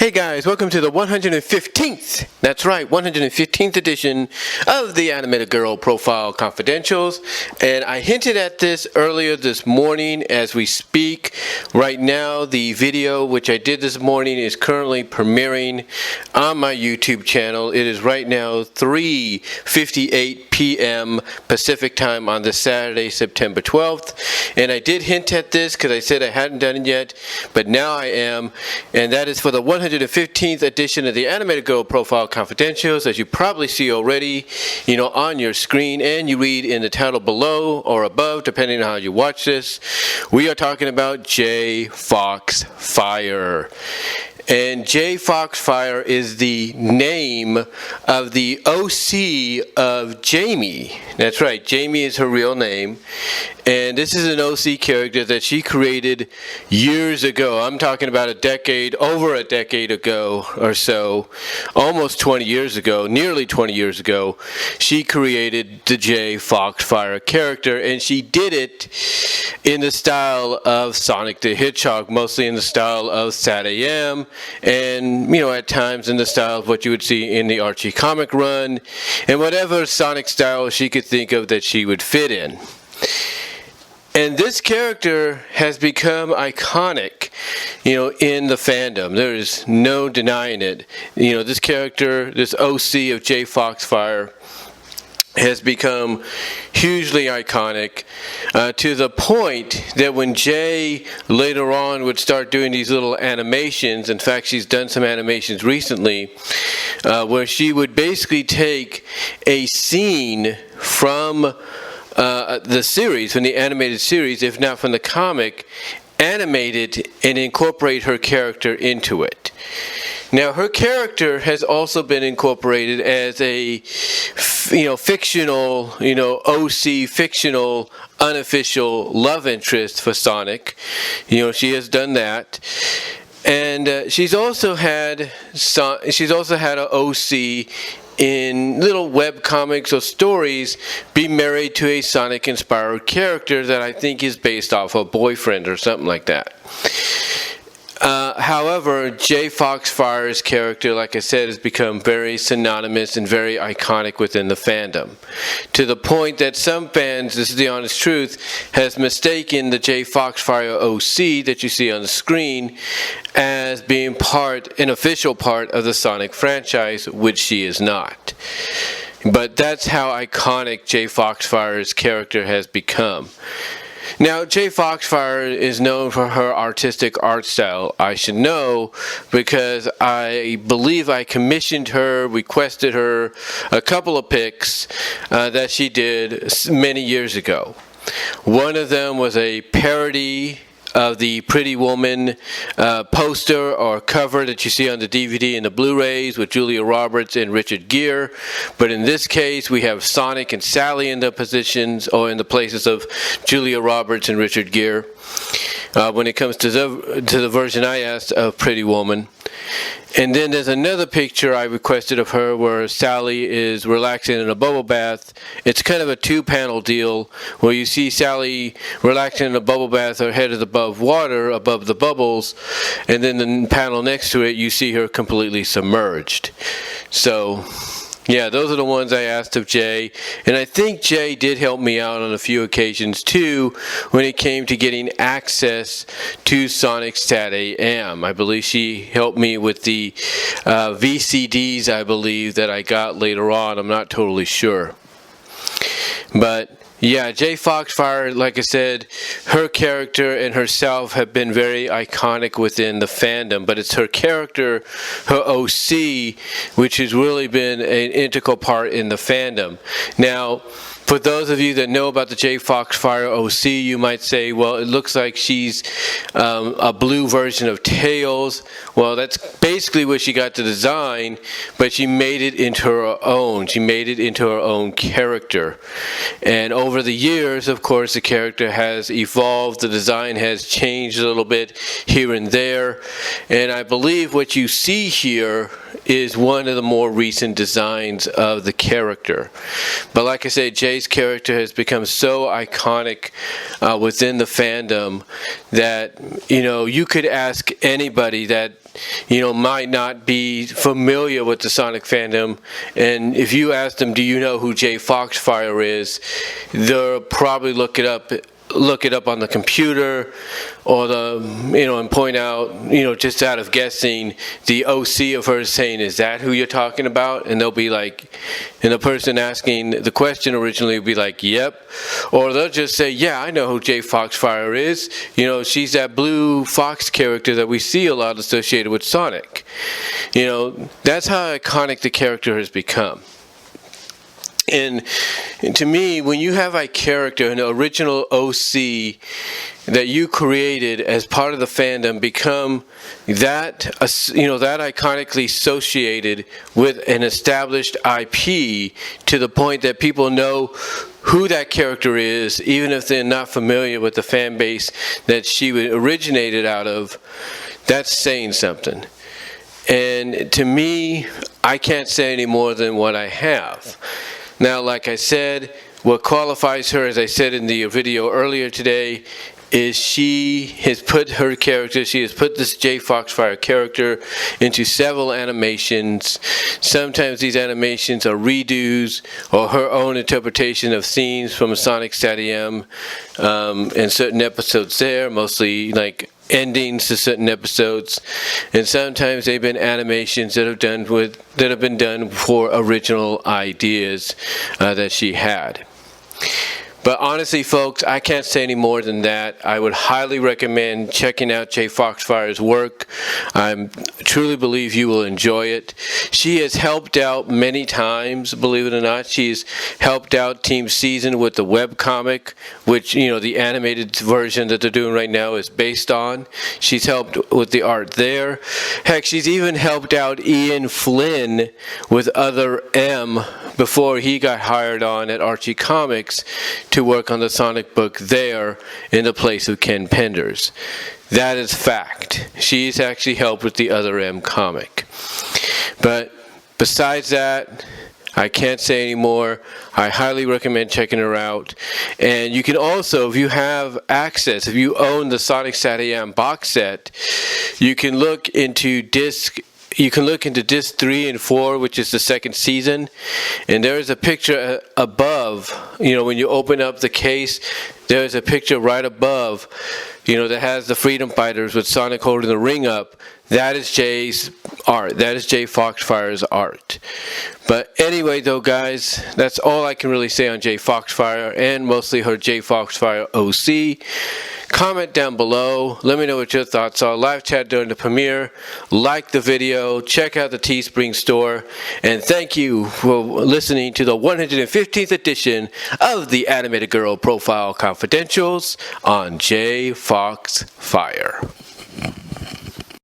Hey guys, welcome to the 115th, that's right, 115th edition of the Animated Girl Profile Confidentials. And I hinted at this earlier this morning as we speak. Right now, the video which I did this morning is currently premiering on my YouTube channel. It is right now 3:58 p.m. Pacific time on this Saturday, September 12th. And I did hint at this because I said I hadn't done it yet, but now I am. And that is for the 115th edition of the Animated Girl Profile Confidentials, as you probably see already, on your screen, and you read in the title below or above, depending on how you watch this. We are talking about JayFoxFire. And JayFoxFire is the name of the OC of Jamie. That's right, Jamie is her real name. And this is an OC character that she created years ago. I'm talking about over a decade ago or so, almost 20 years ago, nearly 20 years ago. She created the JayFoxFire character, and she did it in the style of Sonic the Hedgehog, mostly in the style of Sad AM, and at times in the style of what you would see in the Archie comic run, and whatever Sonic style she could think of that she would fit in. And this character has become iconic, in the fandom. There is no denying it. This character, this OC of JayFoxFire, has become hugely iconic, to the point that when Jay later on would start doing these little animations, in fact she's done some animations recently, where she would basically take a scene from the series, from the animated series, if not from the comic, animate it and incorporate her character into it. Now, her character has also been incorporated as a, fictional, OC, fictional, unofficial love interest for Sonic. She has done that. And she's also had an OC in little web comics or stories be married to a Sonic inspired character that I think is based off a boyfriend or something like that. However, JayFoxFire's character, like I said, has become very synonymous and very iconic within the fandom, to the point that some fans, this is the honest truth, has mistaken the JayFoxFire OC that you see on the screen as being an official part of the Sonic franchise, which she is not. But that's how iconic JayFoxFire's character has become. Now, JayFoxFire is known for her artistic art style. I should know, because I believe I requested her a couple of pics that she did many years ago. One of them was a parody of the Pretty Woman poster or cover that you see on the DVD and the Blu-rays with Julia Roberts and Richard Gere. But in this case, we have Sonic and Sally in the positions, or in the places of Julia Roberts and Richard Gere, when it comes to the version I asked of Pretty Woman. And then there's another picture I requested of her where Sally is relaxing in a bubble bath. It's kind of a two-panel deal where you see Sally relaxing in a bubble bath, her head is above water, above the bubbles, and then the panel next to it you see her completely submerged. So yeah, those are the ones I asked of Jay, and I think Jay did help me out on a few occasions too when it came to getting access to Sonic Sad AM. I believe she helped me with the VCDs, I believe, that I got later on. I'm not totally sure. But yeah, JayFoxFire, like I said, her character and herself have been very iconic within the fandom, but it's her character, her OC, which has really been an integral part in the fandom. Now, for those of you that know about the JayFoxFire OC, you might say, well, it looks like she's a blue version of Tails. Well, that's basically where she got the design, but she made it into her own. She made it into her own character. And over the years, of course, the character has evolved. The design has changed a little bit here and there. And I believe what you see here is one of the more recent designs of the character. But like I said, Jay's character has become so iconic within the fandom that, you could ask anybody that might not be familiar with the Sonic fandom, and if you ask them, do you know who JayFoxFire is, they'll probably look it up on the computer, or and point out, just out of guessing, the OC of her saying, is that who you're talking about? And they'll be like, and the person asking the question originally will be like, yep. Or they'll just say, yeah, I know who JayFoxFire is. She's that blue fox character that we see a lot associated with Sonic. That's how iconic the character has become. And to me, when you have a character, an original OC that you created as part of the fandom, become that iconically associated with an established IP to the point that people know who that character is, even if they're not familiar with the fan base that she originated out of, that's saying something. And to me, I can't say any more than what I have. Now, like I said, what qualifies her, as I said in the video earlier today, is she has put this JayFoxFire character into several animations. Sometimes these animations are redos or her own interpretation of scenes from Sonic Stadium and certain episodes there, mostly like endings to certain episodes, and sometimes they've been animations that have been done for original ideas that she had. But honestly, folks, I can't say any more than that. I would highly recommend checking out JayFoxFire's work. I truly believe you will enjoy it. She has helped out many times, believe it or not. She's helped out Team Season with the webcomic, which, the animated version that they're doing right now is based on. She's helped with the art there. Heck, she's even helped out Ian Flynn with Other M before he got hired on at Archie Comics to work on the Sonic book there in the place of Ken Penders. That is fact. She's actually helped with the Other M comic. But besides that, I can't say any more. I highly recommend checking her out. And you can also, if you have access, if you own the Sonic Stadium box set, you can look into disc 3 and 4, which is the second season, and there is a picture above, when you open up the case, there's a picture right above, that has the Freedom Fighters with Sonic holding the ring up. That is Jay's art. That is JayFoxFire's art. But anyway, though, guys, that's all I can really say on JayFoxFire and mostly her JayFoxFire OC. Comment down below. Let me know what your thoughts are. Live chat during the premiere. Like the video. Check out the Teespring store. And thank you for listening to the 115th edition of the Animated Girl Profile Confidentials on JayFoxFire.